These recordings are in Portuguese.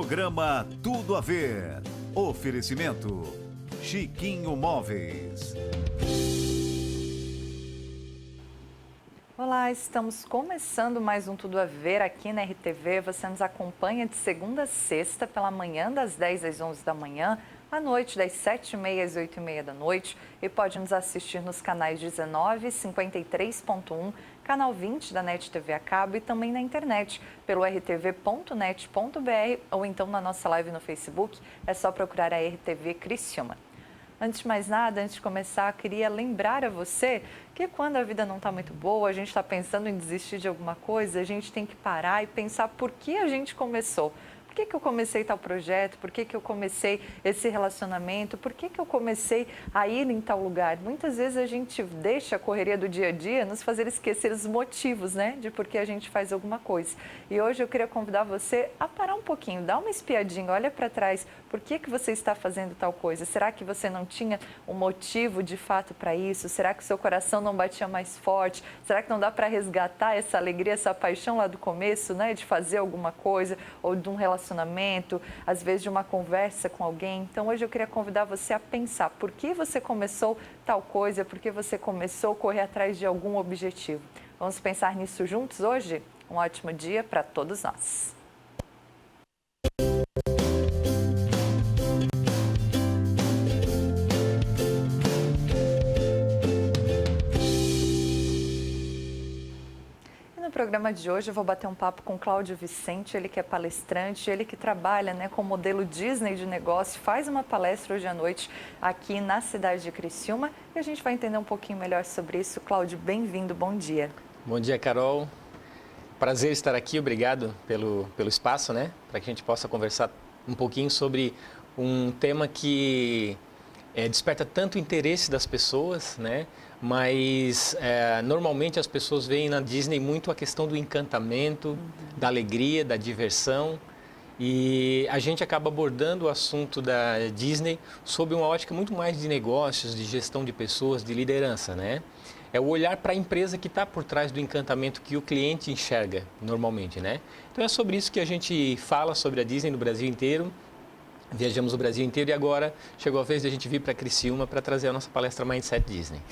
Programa Tudo a Ver. Oferecimento Chiquinho Móveis. Olá, estamos começando mais um Tudo a Ver aqui na RTV. Você nos acompanha de segunda a sexta pela manhã das 10 às 11 da manhã, à noite das 7h30 às 8h30 da noite e pode nos assistir nos canais 19, 53.1, canal 20 da NET TV a cabo e também na internet pelo rtv.net.br ou então na nossa live no Facebook, é só procurar a RTV Criciúma. Antes de mais nada, antes de começar, queria lembrar a você que quando a vida não está muito boa, a gente está pensando em desistir de alguma coisa, a gente tem que parar e pensar por que a gente começou. Por que eu comecei tal projeto? Por que eu comecei esse relacionamento? Por que eu comecei a ir em tal lugar? Muitas vezes a gente deixa a correria do dia a dia nos fazer esquecer os motivos, né? De por que a gente faz alguma coisa. E hoje eu queria convidar você a parar um pouquinho, dar uma espiadinha, olha para trás. Por que você está fazendo tal coisa? Será que você não tinha um motivo de fato para isso? Será que o seu coração não batia mais forte? Será que não dá para resgatar essa alegria, essa paixão lá do começo, né? De fazer alguma coisa ou de um relacionamento, às vezes de uma conversa com alguém. Então hoje eu queria convidar você a pensar por que você começou tal coisa, por que você começou a correr atrás de algum objetivo. Vamos pensar nisso juntos hoje? Um ótimo dia para todos nós. No programa de hoje eu vou bater um papo com Cláudio Vicente, ele que é palestrante, ele que trabalha, né, com o modelo Disney de negócio, faz uma palestra hoje à noite aqui na cidade de Criciúma e a gente vai entender um pouquinho melhor sobre isso. Cláudio, bem-vindo, bom dia. Bom dia, Carol. Prazer estar aqui, obrigado pelo espaço, né, para que a gente possa conversar um pouquinho sobre um tema que desperta tanto interesse das pessoas, né? Mas normalmente as pessoas veem na Disney muito a questão do encantamento, da alegria, da diversão. E a gente acaba abordando o assunto da Disney sob uma ótica muito mais de negócios, de gestão de pessoas, de liderança, né? É o olhar para a empresa que está por trás do encantamento que o cliente enxerga normalmente, né? Então é sobre isso que a gente fala sobre a Disney no Brasil inteiro. Viajamos o Brasil inteiro e agora chegou a vez de a gente vir para Criciúma para trazer a nossa palestra Mindset Disney.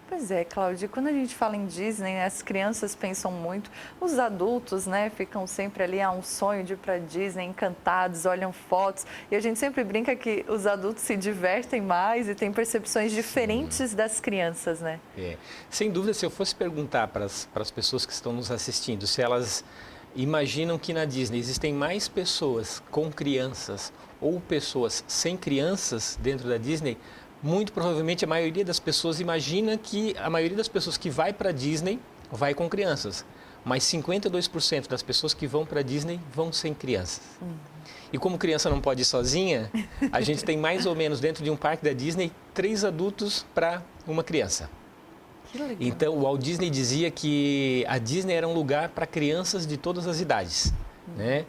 Pois é, Cláudia, quando a gente fala em Disney, né, as crianças pensam muito, os adultos, né, ficam sempre ali, um sonho de ir para Disney, encantados, olham fotos, e a gente sempre brinca que os adultos se divertem mais e têm percepções diferentes das crianças, né? Sem dúvida, se eu fosse perguntar para as pessoas que estão nos assistindo, se elas imaginam que na Disney existem mais pessoas com crianças ou pessoas sem crianças dentro da Disney, muito provavelmente a maioria das pessoas imagina que a maioria das pessoas que vai para a Disney vai com crianças, mas 52% das pessoas que vão para a Disney vão sem crianças. E como criança não pode ir sozinha, a gente tem mais ou menos dentro de um parque da Disney 3 adultos para uma criança. Então o Walt Disney dizia que a Disney era um lugar para crianças de todas as idades, né?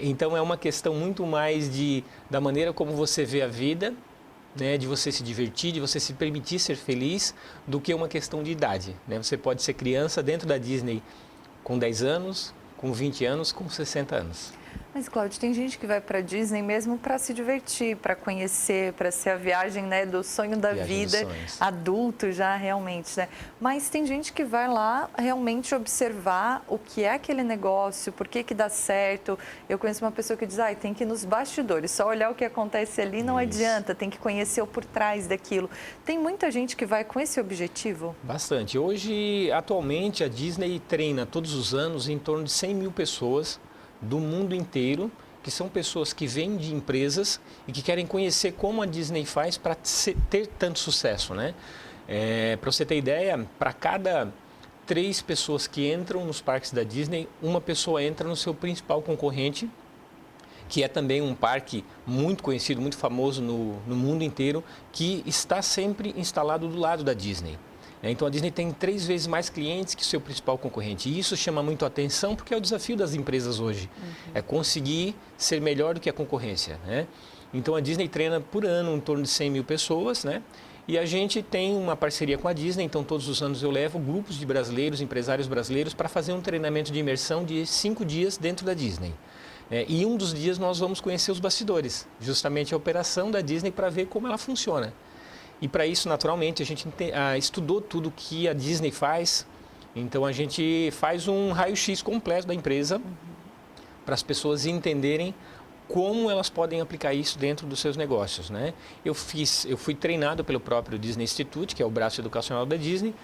Então é uma questão muito mais da maneira como você vê a vida, né, de você se divertir, de você se permitir ser feliz, do que uma questão de idade, né? Você pode ser criança dentro da Disney com 10 anos, com 20 anos, com 60 anos. Mas, Cláudio, tem gente que vai para a Disney mesmo para se divertir, para conhecer, para ser a viagem, né, do sonho da vida, adulto já realmente, né? Mas tem gente que vai lá realmente observar o que é aquele negócio, por que dá certo. Eu conheço uma pessoa que diz, tem que ir nos bastidores, só olhar o que acontece ali não adianta, tem que conhecer o por trás daquilo. Tem muita gente que vai com esse objetivo? Bastante. Hoje, atualmente, a Disney treina todos os anos em torno de 100 mil pessoas do mundo inteiro, que são pessoas que vêm de empresas e que querem conhecer como a Disney faz para ter tanto sucesso, né? Para você ter ideia, para cada 3 pessoas que entram nos parques da Disney, uma pessoa entra no seu principal concorrente, que é também um parque muito conhecido, muito famoso no mundo inteiro, que está sempre instalado do lado da Disney. Então a Disney tem 3 vezes mais clientes que seu principal concorrente. E isso chama muito a atenção porque é o desafio das empresas hoje. É conseguir ser melhor do que a concorrência, né? Então a Disney treina por ano em torno de 100 mil pessoas, né? E a gente tem uma parceria com a Disney, então todos os anos eu levo grupos de brasileiros, empresários brasileiros, para fazer um treinamento de imersão de 5 dias dentro da Disney. E um dos dias nós vamos conhecer os bastidores, justamente a operação da Disney para ver como ela funciona. E para isso, naturalmente, a gente estudou tudo que a Disney faz. Então a gente faz um raio-x completo da empresa para as pessoas entenderem como elas podem aplicar isso dentro dos seus negócios, né? Eu fui treinado pelo próprio Disney Institute, que é o braço educacional da Disney,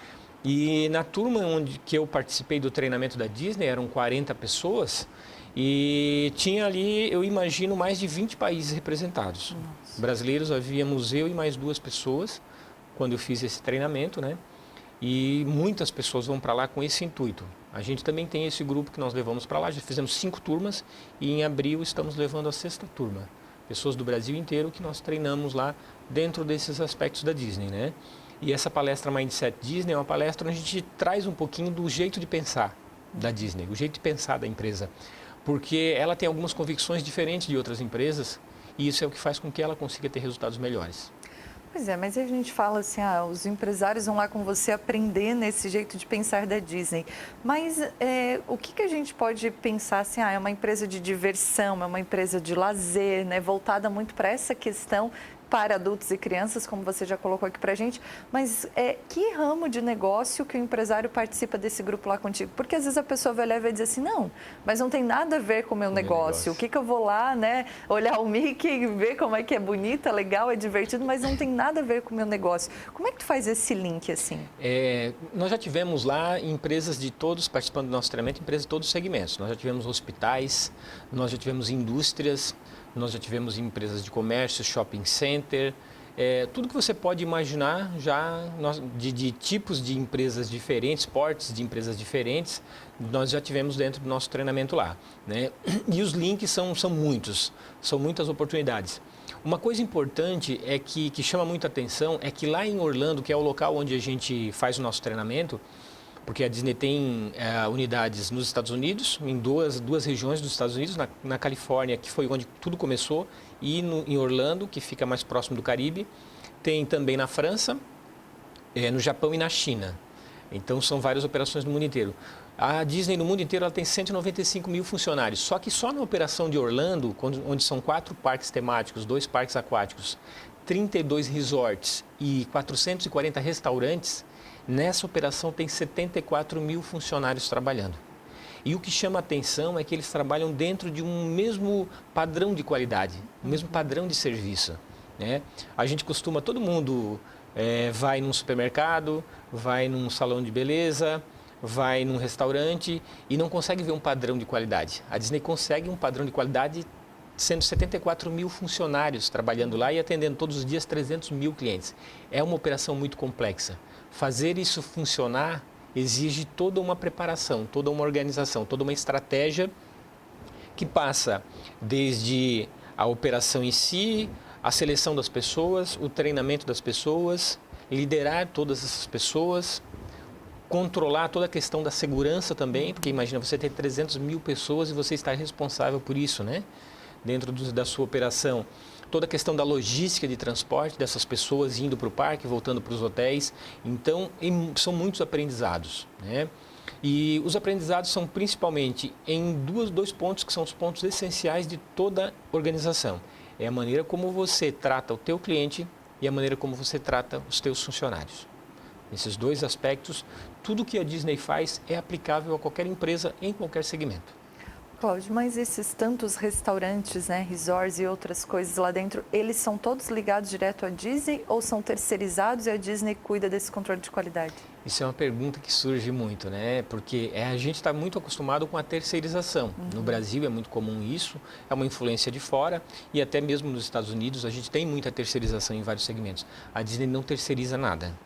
e na turma que eu participei do treinamento da Disney, eram 40 pessoas, e tinha ali, eu imagino, mais de 20 países representados. Nossa. Brasileiros, havíamos eu e mais 2 pessoas, quando eu fiz esse treinamento, né? E muitas pessoas vão para lá com esse intuito. A gente também tem esse grupo que nós levamos para lá, já fizemos 5 turmas e em abril estamos levando a 6ª turma. Pessoas do Brasil inteiro que nós treinamos lá dentro desses aspectos da Disney, né? E essa palestra Mindset Disney é uma palestra onde a gente traz um pouquinho do jeito de pensar da Disney, o jeito de pensar da empresa. Porque ela tem algumas convicções diferentes de outras empresas e isso é o que faz com que ela consiga ter resultados melhores. Pois é, mas a gente fala assim, os empresários vão lá com você aprender nesse jeito de pensar da Disney. Mas o que a gente pode pensar assim, é uma empresa de diversão, é uma empresa de lazer, né, voltada muito para essa questão para adultos e crianças, como você já colocou aqui para a gente, mas que ramo de negócio que o empresário participa desse grupo lá contigo? Porque às vezes a pessoa vai olhar e vai dizer assim, não, mas não tem nada a ver com o meu negócio. O que eu vou lá, né, olhar o Mickey e ver como é que é bonita, legal, é divertido, mas não tem nada a ver com o meu negócio. Como é que tu faz esse link assim? Nós já tivemos lá empresas de todos, participando do nosso treinamento, empresas de todos os segmentos. Nós já tivemos hospitais, nós já tivemos indústrias, nós já tivemos empresas de comércio, shopping center, tudo que você pode imaginar já de tipos de empresas diferentes, portes de empresas diferentes, nós já tivemos dentro do nosso treinamento lá, né? E os links são muitos, são muitas oportunidades. Uma coisa importante que chama muita atenção é que lá em Orlando, que é o local onde a gente faz o nosso treinamento, porque a Disney tem unidades nos Estados Unidos, em duas regiões dos Estados Unidos, na Califórnia, que foi onde tudo começou, e em Orlando, que fica mais próximo do Caribe. Tem também na França, no Japão e na China. Então, são várias operações no mundo inteiro. A Disney no mundo inteiro ela tem 195 mil funcionários, só que só na operação de Orlando, onde são 4 parques temáticos, 2 parques aquáticos, 32 resorts e 440 restaurantes, nessa operação tem 74 mil funcionários trabalhando. E o que chama a atenção é que eles trabalham dentro de um mesmo padrão de qualidade, um mesmo padrão de serviço, né? A gente costuma, todo mundo vai num supermercado, vai num salão de beleza, vai num restaurante e não consegue ver um padrão de qualidade. A Disney consegue um padrão de qualidade sendo 74 mil funcionários trabalhando lá e atendendo todos os dias 300 mil clientes. É uma operação muito complexa. Fazer isso funcionar exige toda uma preparação, toda uma organização, toda uma estratégia que passa desde a operação em si, a seleção das pessoas, o treinamento das pessoas, liderar todas essas pessoas, controlar toda a questão da segurança também, porque imagina você ter 300 mil pessoas e você estar responsável por isso, né? Dentro da sua operação. Toda a questão da logística de transporte dessas pessoas indo para o parque, voltando para os hotéis. Então, são muitos aprendizados, né? E os aprendizados são principalmente em dois pontos que são os pontos essenciais de toda organização. É a maneira como você trata o teu cliente e a maneira como você trata os teus funcionários. Nesses 2 aspectos, tudo que a Disney faz é aplicável a qualquer empresa em qualquer segmento. Cláudio, mas esses tantos restaurantes, né, resorts e outras coisas lá dentro, eles são todos ligados direto à Disney ou são terceirizados e a Disney cuida desse controle de qualidade? Isso é uma pergunta que surge muito, né? Porque a gente está muito acostumado com a terceirização. No Brasil é muito comum isso, é uma influência de fora e até mesmo nos Estados Unidos a gente tem muita terceirização em vários segmentos. A Disney não terceiriza nada.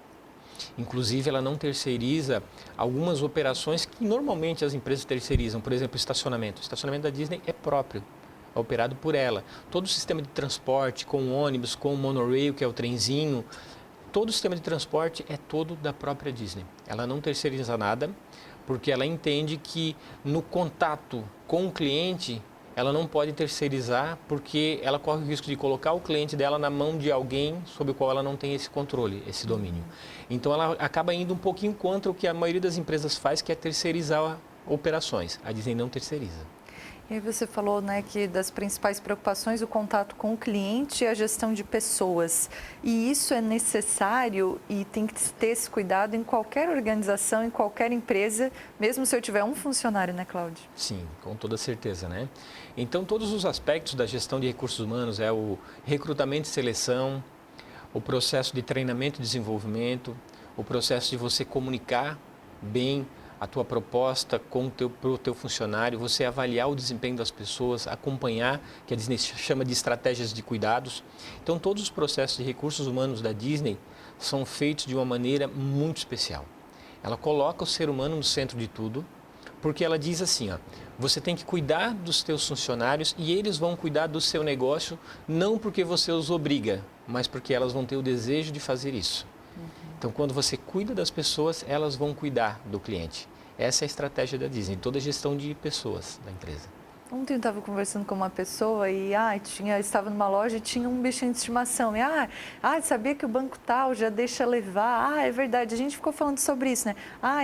Inclusive, ela não terceiriza algumas operações que normalmente as empresas terceirizam. Por exemplo, estacionamento. O estacionamento da Disney é próprio, é operado por ela. Todo o sistema de transporte, com o ônibus, com o monorail, que é o trenzinho, todo o sistema de transporte é todo da própria Disney. Ela não terceiriza nada, porque ela entende que no contato com o cliente, ela não pode terceirizar porque ela corre o risco de colocar o cliente dela na mão de alguém sobre o qual ela não tem esse controle, esse domínio. Então ela acaba indo um pouquinho contra o que a maioria das empresas faz, que é terceirizar operações. A Disney não terceiriza. E aí você falou, né, que das principais preocupações, o contato com o cliente e a gestão de pessoas. E isso é necessário e tem que ter esse cuidado em qualquer organização, em qualquer empresa, mesmo se eu tiver um funcionário, né, Cláudio? Sim, com toda certeza, né? Então, todos os aspectos da gestão de recursos humanos é o recrutamento e seleção, o processo de treinamento e desenvolvimento, o processo de você comunicar bem a tua proposta para o teu funcionário, você avaliar o desempenho das pessoas, acompanhar, que a Disney chama de estratégias de cuidados. Então, todos os processos de recursos humanos da Disney são feitos de uma maneira muito especial. Ela coloca o ser humano no centro de tudo, porque ela diz assim, ó, você tem que cuidar dos teus funcionários e eles vão cuidar do seu negócio, não porque você os obriga, mas porque elas vão ter o desejo de fazer isso. Então, quando você cuida das pessoas, elas vão cuidar do cliente. Essa é a estratégia da Disney, toda a gestão de pessoas da empresa. Ontem eu estava conversando com uma pessoa e estava numa loja e tinha um bichinho de estimação. E sabia que o banco tal já deixa levar? É verdade, a gente ficou falando sobre isso, né?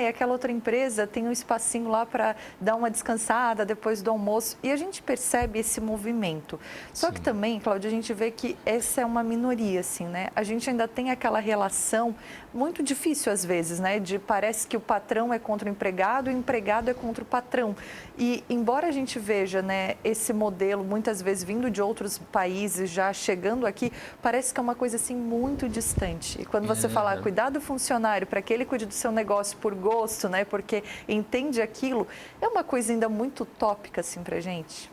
E aquela outra empresa tem um espacinho lá para dar uma descansada depois do almoço. E a gente percebe esse movimento. Só Sim. que também, Cláudia, a gente vê que essa é uma minoria, assim, né? A gente ainda tem aquela relação muito difícil às vezes, né? Parece que o patrão é contra o empregado é contra o patrão. E embora a gente veja, né, esse modelo muitas vezes vindo de outros países, já chegando aqui, parece que é uma coisa assim muito distante. E quando você fala cuidar do funcionário para que ele cuide do seu negócio por gosto, né, porque entende aquilo, é uma coisa ainda muito utópica assim para a gente.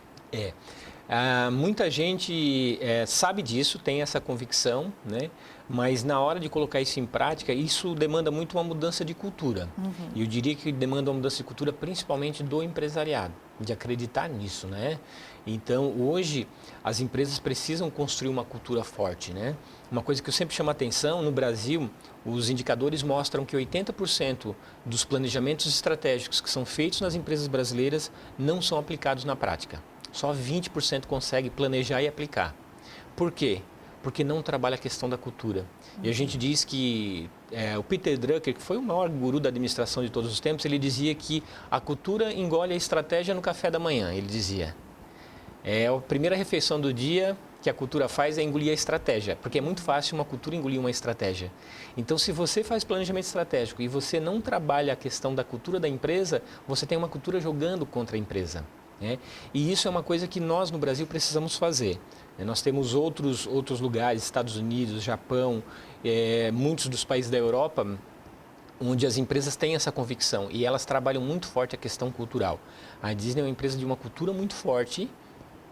Muita gente sabe disso, tem essa convicção, né? Mas na hora de colocar isso em prática, isso demanda muito uma mudança de cultura. E eu diria que demanda uma mudança de cultura principalmente do empresariado, de acreditar nisso, né? Então, hoje, as empresas precisam construir uma cultura forte, né? Uma coisa que eu sempre chamo a atenção, no Brasil, os indicadores mostram que 80% dos planejamentos estratégicos que são feitos nas empresas brasileiras não são aplicados na prática. Só 20% consegue planejar e aplicar. Por quê? Porque não trabalha a questão da cultura. E a gente diz que o Peter Drucker, que foi o maior guru da administração de todos os tempos, ele dizia que a cultura engole a estratégia no café da manhã, ele dizia. A primeira refeição do dia que a cultura faz é engolir a estratégia, porque é muito fácil uma cultura engolir uma estratégia. Então, se você faz planejamento estratégico e você não trabalha a questão da cultura da empresa, você tem uma cultura jogando contra a empresa. E isso é uma coisa que nós no Brasil precisamos fazer. Nós temos outros lugares, Estados Unidos, Japão, muitos dos países da Europa, onde as empresas têm essa convicção e elas trabalham muito forte a questão cultural. A Disney é uma empresa de uma cultura muito forte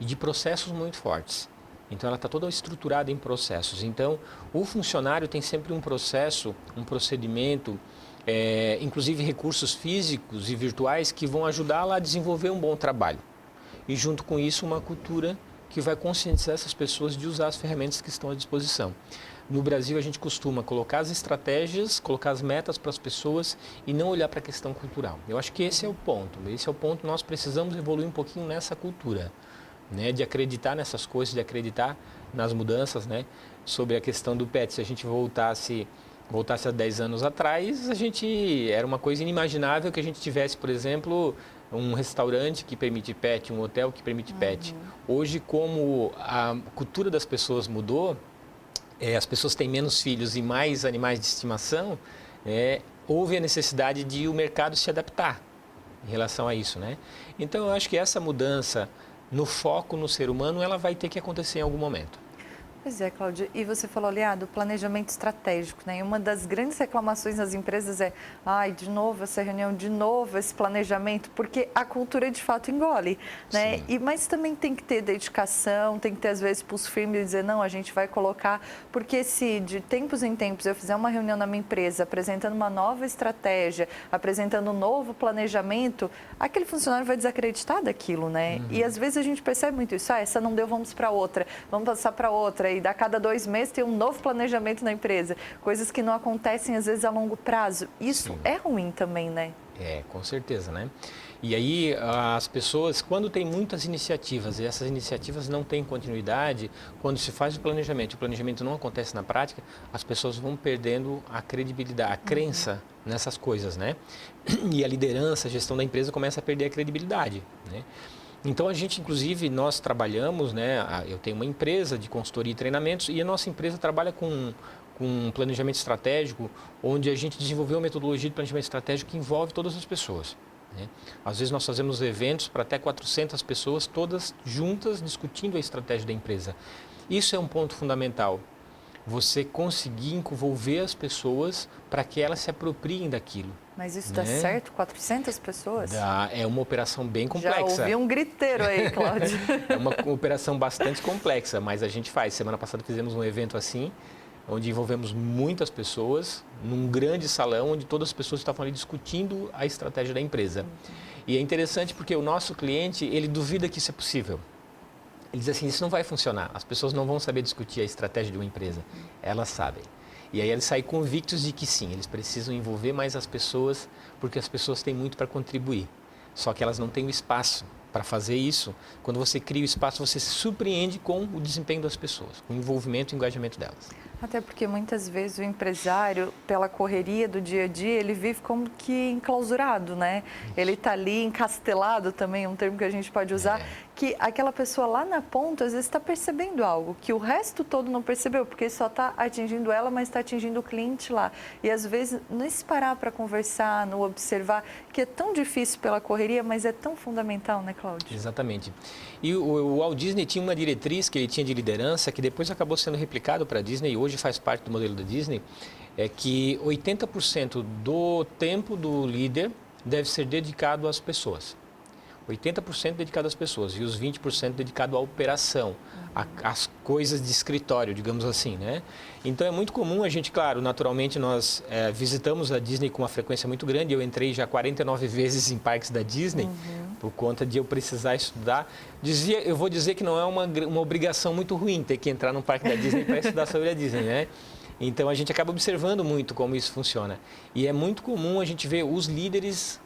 e de processos muito fortes. Então, ela está toda estruturada em processos. Então, o funcionário tem sempre um processo, um procedimento, inclusive recursos físicos e virtuais que vão ajudá-la a desenvolver um bom trabalho. E junto com isso, uma cultura que vai conscientizar essas pessoas de usar as ferramentas que estão à disposição. No Brasil, a gente costuma colocar as estratégias, colocar as metas para as pessoas e não olhar para a questão cultural. Eu acho que esse é o ponto. Esse é o ponto, nós precisamos evoluir um pouquinho nessa cultura, né? De acreditar nessas coisas, de acreditar nas mudanças, né? Sobre a questão do pet. Se a gente voltasse há 10 anos atrás, era uma coisa inimaginável que a gente tivesse, por exemplo, um restaurante que permite pet, um hotel que permite pet. Hoje, como a cultura das pessoas mudou, as pessoas têm menos filhos e mais animais de estimação, houve a necessidade de o mercado se adaptar em relação a isso, né? Então, eu acho que essa mudança no foco no ser humano, ela vai ter que acontecer em algum momento. Pois é, Cláudia, e você falou ali do planejamento estratégico, né? E uma das grandes reclamações das empresas é, de novo essa reunião, de novo esse planejamento, porque a cultura de fato engole, né? Mas também tem que ter dedicação, tem que ter às vezes pulso firme e dizer, não, a gente vai colocar, porque se de tempos em tempos eu fizer uma reunião na minha empresa apresentando uma nova estratégia, apresentando um novo planejamento, aquele funcionário vai desacreditar daquilo, né? E às vezes a gente percebe muito isso, essa não deu, vamos para outra, vamos passar para outra. E a cada 2 meses tem um novo planejamento na empresa. Coisas que não acontecem, às vezes, a longo prazo. Isso é ruim também, né? Com certeza, né? E aí, as pessoas, quando tem muitas iniciativas e essas iniciativas não têm continuidade, quando se faz o planejamento não acontece na prática, as pessoas vão perdendo a credibilidade, a crença nessas coisas, né? E a liderança, a gestão da empresa começa a perder a credibilidade, né? Então, a gente, inclusive, nós trabalhamos, né? Eu tenho uma empresa de consultoria e treinamentos e a nossa empresa trabalha com um planejamento estratégico, onde a gente desenvolveu uma metodologia de planejamento estratégico que envolve todas as pessoas, né? Às vezes nós fazemos eventos para até 400 pessoas, todas juntas, discutindo a estratégia da empresa. Isso é um ponto fundamental. Você conseguir envolver as pessoas para que elas se apropriem daquilo. Mas isso dá certo? 400 pessoas? É uma operação bem complexa. Já ouvi um griteiro aí, Cláudio. É uma operação bastante complexa, mas a gente faz. Semana passada fizemos um evento assim, onde envolvemos muitas pessoas, num grande salão, onde todas as pessoas estavam ali discutindo a estratégia da empresa. E é interessante porque o nosso cliente, ele duvida que isso é possível. Ele diz assim, isso não vai funcionar, as pessoas não vão saber discutir a estratégia de uma empresa. Elas sabem. E aí eles saem convictos de que sim, eles precisam envolver mais as pessoas, porque as pessoas têm muito para contribuir. Só que elas não têm o espaço para fazer isso. Quando você cria o espaço, você se surpreende com o desempenho das pessoas, com o envolvimento e o engajamento delas. Até porque muitas vezes o empresário, pela correria do dia a dia, ele vive como que enclausurado, né? Ele está ali encastelado também, um termo que a gente pode usar, que aquela pessoa lá na ponta às vezes está percebendo algo que o resto todo não percebeu, porque só está atingindo ela, mas está atingindo o cliente lá. E às vezes, não se parar para conversar, não observar, que é tão difícil pela correria, mas é tão fundamental, né, Cláudio? Exatamente. E o Walt Disney tinha uma diretriz que ele tinha de liderança, que depois acabou sendo replicado para a Disney, e hoje faz parte do modelo da Disney, é que 80% do tempo do líder deve ser dedicado às pessoas. 80% dedicado às pessoas e os 20% dedicado à operação, às coisas de escritório, digamos assim, né? Então é muito comum a gente, claro, naturalmente nós visitamos a Disney com uma frequência muito grande. Eu entrei já 49 vezes em parques da Disney por conta de eu precisar estudar. Eu vou dizer que não é uma obrigação muito ruim ter que entrar num parque da Disney para estudar sobre a Disney, né? Então a gente acaba observando muito como isso funciona. E é muito comum a gente ver os líderes,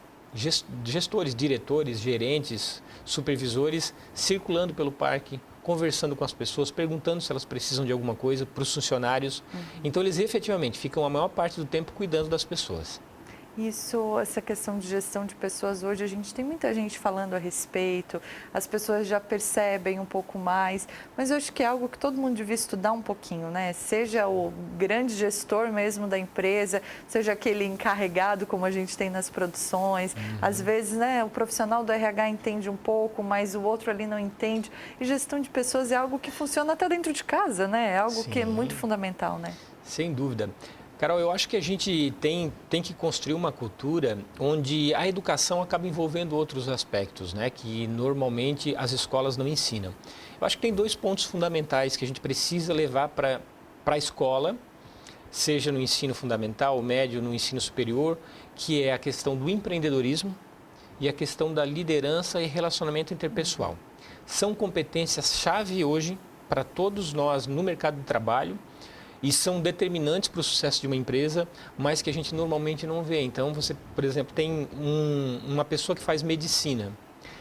gestores, diretores, gerentes, supervisores circulando pelo parque, conversando com as pessoas, perguntando se elas precisam de alguma coisa para os funcionários. Então eles efetivamente ficam a maior parte do tempo cuidando das pessoas. Isso, essa questão de gestão de pessoas hoje, a gente tem muita gente falando a respeito, as pessoas já percebem um pouco mais, mas eu acho que é algo que todo mundo devia estudar um pouquinho, né? Seja o grande gestor mesmo da empresa, seja aquele encarregado como a gente tem nas produções. Às vezes, né, o profissional do RH entende um pouco, mas o outro ali não entende. E gestão de pessoas é algo que funciona até dentro de casa, né? É algo que é muito fundamental, né? Sem dúvida. Carol, eu acho que a gente tem que construir uma cultura onde a educação acaba envolvendo outros aspectos, né, que normalmente as escolas não ensinam. Eu acho que tem 2 pontos fundamentais que a gente precisa levar para a escola, seja no ensino fundamental, médio, no ensino superior, que é a questão do empreendedorismo e a questão da liderança e relacionamento interpessoal. São competências-chave hoje para todos nós no mercado de trabalho, e são determinantes para o sucesso de uma empresa, mas que a gente normalmente não vê. Então, você, por exemplo, tem uma pessoa que faz medicina.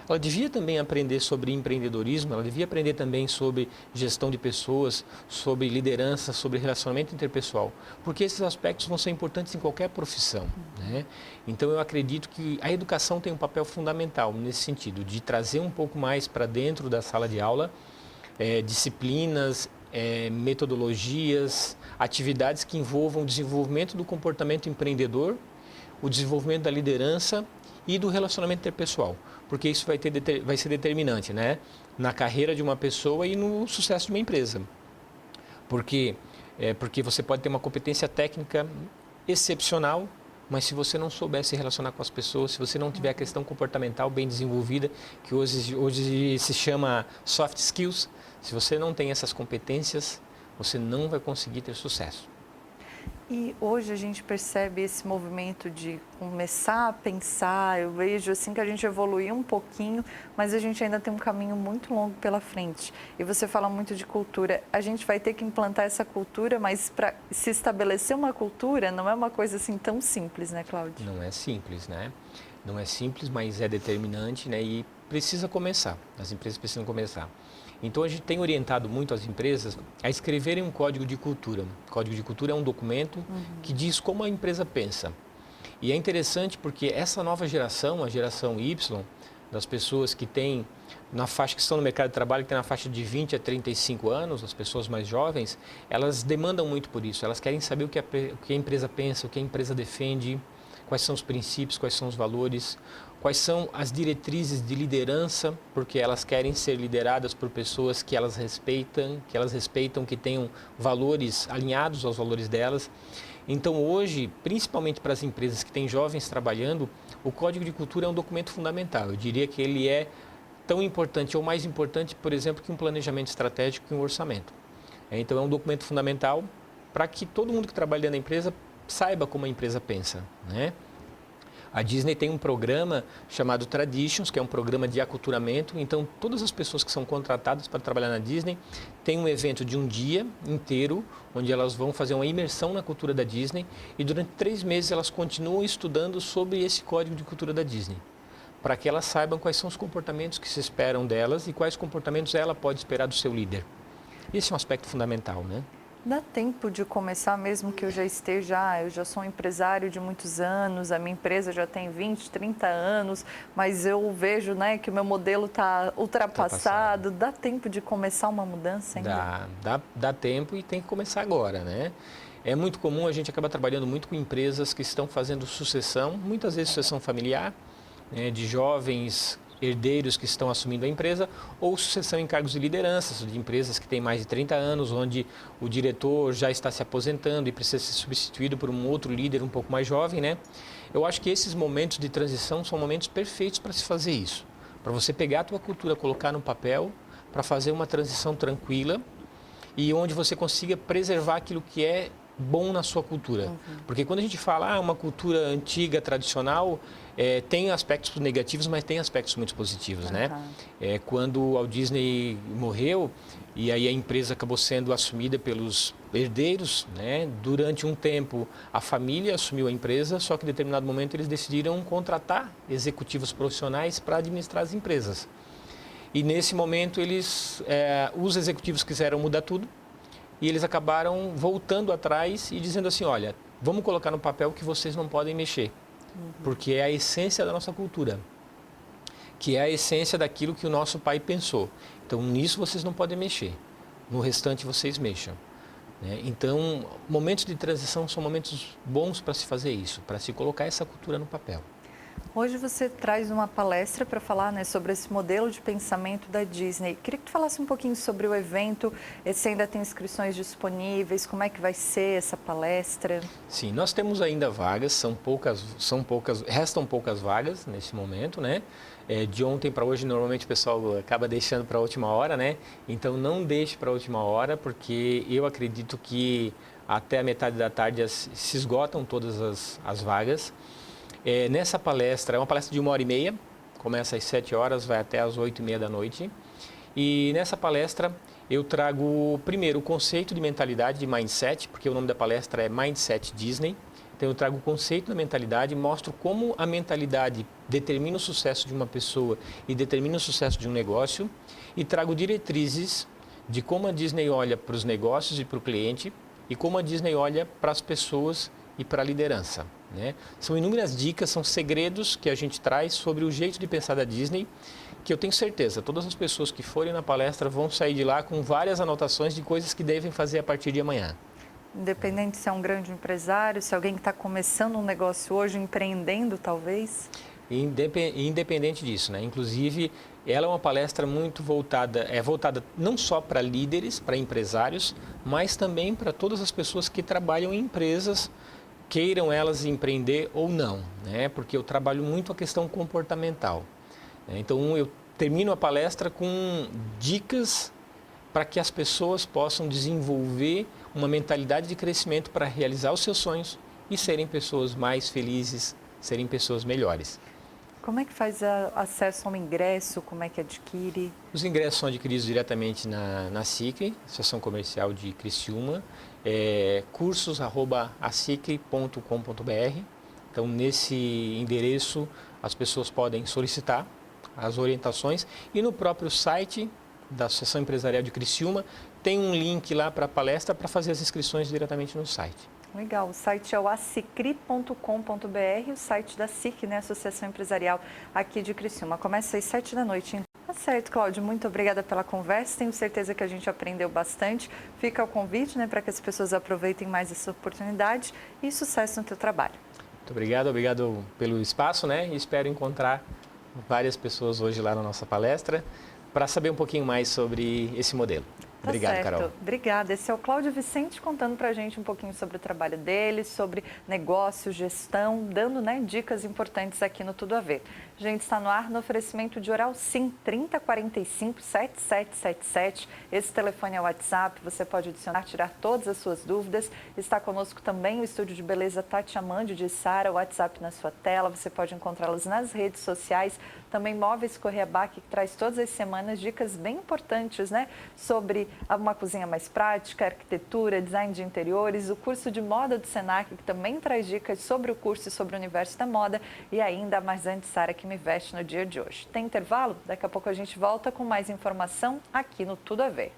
Ela devia também aprender sobre empreendedorismo, ela devia aprender também sobre gestão de pessoas, sobre liderança, sobre relacionamento interpessoal, porque esses aspectos vão ser importantes em qualquer profissão, né? Então, eu acredito que a educação tem um papel fundamental nesse sentido, de trazer um pouco mais para dentro da sala de aula, disciplinas, metodologias, atividades que envolvam o desenvolvimento do comportamento empreendedor, o desenvolvimento da liderança e do relacionamento interpessoal, porque isso vai ser determinante, né, na carreira de uma pessoa e no sucesso de uma empresa. Porque você pode ter uma competência técnica excepcional, mas se você não souber se relacionar com as pessoas, se você não tiver a questão comportamental bem desenvolvida, que hoje se chama soft skills, se você não tem essas competências, você não vai conseguir ter sucesso. E hoje a gente percebe esse movimento de começar a pensar, eu vejo assim que a gente evoluiu um pouquinho, mas a gente ainda tem um caminho muito longo pela frente. E você fala muito de cultura, a gente vai ter que implantar essa cultura, mas para se estabelecer uma cultura não é uma coisa assim tão simples, né, Cláudio? Não é simples, né? Não é simples, mas é determinante, né? E precisa começar, as empresas precisam começar. Então, a gente tem orientado muito as empresas a escreverem um código de cultura. O código de cultura é um documento que diz como a empresa pensa. E é interessante porque essa nova geração, a geração Y, das pessoas que têm na faixa que estão no mercado de trabalho, que tem na faixa de 20 a 35 anos, as pessoas mais jovens, elas demandam muito por isso. Elas querem saber o que a empresa pensa, o que a empresa defende, quais são os princípios, quais são os valores, quais são as diretrizes de liderança, porque elas querem ser lideradas por pessoas que elas respeitam, que tenham valores alinhados aos valores delas. Então hoje, principalmente para as empresas que têm jovens trabalhando, o Código de Cultura é um documento fundamental. Eu diria que ele é tão importante ou mais importante, por exemplo, que um planejamento estratégico e um orçamento. Então é um documento fundamental para que todo mundo que trabalha dentro da empresa saiba como a empresa pensa, né? A Disney tem um programa chamado Traditions, que é um programa de aculturamento. Então, todas as pessoas que são contratadas para trabalhar na Disney têm um evento de um dia inteiro, onde elas vão fazer uma imersão na cultura da Disney. E durante 3 meses elas continuam estudando sobre esse código de cultura da Disney, para que elas saibam quais são os comportamentos que se esperam delas e quais comportamentos ela pode esperar do seu líder. Esse é um aspecto fundamental, né? Dá tempo de começar, mesmo que eu já sou um empresário de muitos anos, a minha empresa já tem 20, 30 anos, mas eu vejo, né, que o meu modelo está ultrapassado. Dá tempo de começar uma mudança ainda? Dá tempo e tem que começar agora, né? É muito comum, a gente acaba trabalhando muito com empresas que estão fazendo sucessão, muitas vezes sucessão familiar, né, de jovens herdeiros que estão assumindo a empresa, ou sucessão em cargos de liderança, de empresas que têm mais de 30 anos, onde o diretor já está se aposentando e precisa ser substituído por um outro líder um pouco mais jovem, né? Eu acho que esses momentos de transição são momentos perfeitos para se fazer isso. Para você pegar a tua cultura, colocar no papel, para fazer uma transição tranquila e onde você consiga preservar aquilo que é bom na sua cultura. Porque quando a gente fala uma cultura antiga, tradicional, tem aspectos negativos, mas tem aspectos muito positivos, né? Quando o Walt Disney morreu, e aí a empresa acabou sendo assumida pelos herdeiros, né? Durante um tempo a família assumiu a empresa, só que em determinado momento eles decidiram contratar executivos profissionais para administrar as empresas. E nesse momento os executivos quiseram mudar tudo, e eles acabaram voltando atrás e dizendo assim, olha, vamos colocar no papel que vocês não podem mexer, porque é a essência da nossa cultura, que é a essência daquilo que o nosso pai pensou. Então, nisso vocês não podem mexer, no restante vocês mexam, né? Então, momentos de transição são momentos bons para se fazer isso, para se colocar essa cultura no papel. Hoje você traz uma palestra para falar, né, sobre esse modelo de pensamento da Disney. Queria que tu falasse um pouquinho sobre o evento, se ainda tem inscrições disponíveis, como é que vai ser essa palestra? Sim, nós temos ainda vagas, restam poucas vagas nesse momento, né? De ontem para hoje, normalmente o pessoal acaba deixando para a última hora, né? Então não deixe para a última hora, porque eu acredito que até a metade da tarde se esgotam todas as vagas. Nessa palestra, é uma palestra de 1h30, começa às 7 horas, vai até às 8h30 da noite. E nessa palestra eu trago primeiro o conceito de mentalidade, de mindset, porque o nome da palestra é Mindset Disney. Então eu trago o conceito da mentalidade, mostro como a mentalidade determina o sucesso de uma pessoa e determina o sucesso de um negócio. E trago diretrizes de como a Disney olha para os negócios e para o cliente e como a Disney olha para as pessoas e para a liderança, né? São inúmeras dicas, são segredos que a gente traz sobre o jeito de pensar da Disney, que eu tenho certeza, todas as pessoas que forem na palestra vão sair de lá com várias anotações de coisas que devem fazer a partir de amanhã. Independente se é um grande empresário, se alguém que está começando um negócio hoje, empreendendo talvez? Independente disso, né? Inclusive, ela é uma palestra muito voltada não só para líderes, para empresários, mas também para todas as pessoas que trabalham em empresas, queiram elas empreender ou não, né? Porque eu trabalho muito a questão comportamental, né? Então, eu termino a palestra com dicas para que as pessoas possam desenvolver uma mentalidade de crescimento para realizar os seus sonhos e serem pessoas mais felizes, serem pessoas melhores. Como é que faz acesso ao ingresso? Como é que adquire? Os ingressos são adquiridos diretamente na SICRI, Associação Comercial de Criciúma, cursos@acicri.com.br. Então, nesse endereço, as pessoas podem solicitar as orientações e no próprio site da Associação Empresarial de Criciúma tem um link lá para a palestra para fazer as inscrições diretamente no site. Legal, o site é o acicri.com.br, o site da SIC, né, Associação Empresarial aqui de Criciúma. Começa às 7 da noite, hein? Tá certo, Cláudio, muito obrigada pela conversa, tenho certeza que a gente aprendeu bastante. Fica o convite, né, para que as pessoas aproveitem mais essa oportunidade e sucesso no teu trabalho. Muito obrigado pelo espaço, né, e espero encontrar várias pessoas hoje lá na nossa palestra para saber um pouquinho mais sobre esse modelo. Obrigado, certo. Carol. Obrigada. Esse é o Cláudio Vicente contando para a gente um pouquinho sobre o trabalho dele, sobre negócio, gestão, dando, né, dicas importantes aqui no Tudo a Ver. A gente está no ar no oferecimento de Oral Sim, 3045-7777. Esse telefone é o WhatsApp, você pode adicionar, tirar todas as suas dúvidas. Está conosco também o Estúdio de Beleza Tati Amandio de Sara, o WhatsApp na sua tela, você pode encontrá-los nas redes sociais. Também Móveis Correia Bac, que traz todas as semanas dicas bem importantes, né, sobre uma cozinha mais prática, arquitetura, design de interiores, o curso de moda do Senac, que também traz dicas sobre o curso e sobre o universo da moda, e ainda a Marzane de Sara, que me veste no dia de hoje. Tem intervalo? Daqui a pouco a gente volta com mais informação aqui no Tudo a Ver.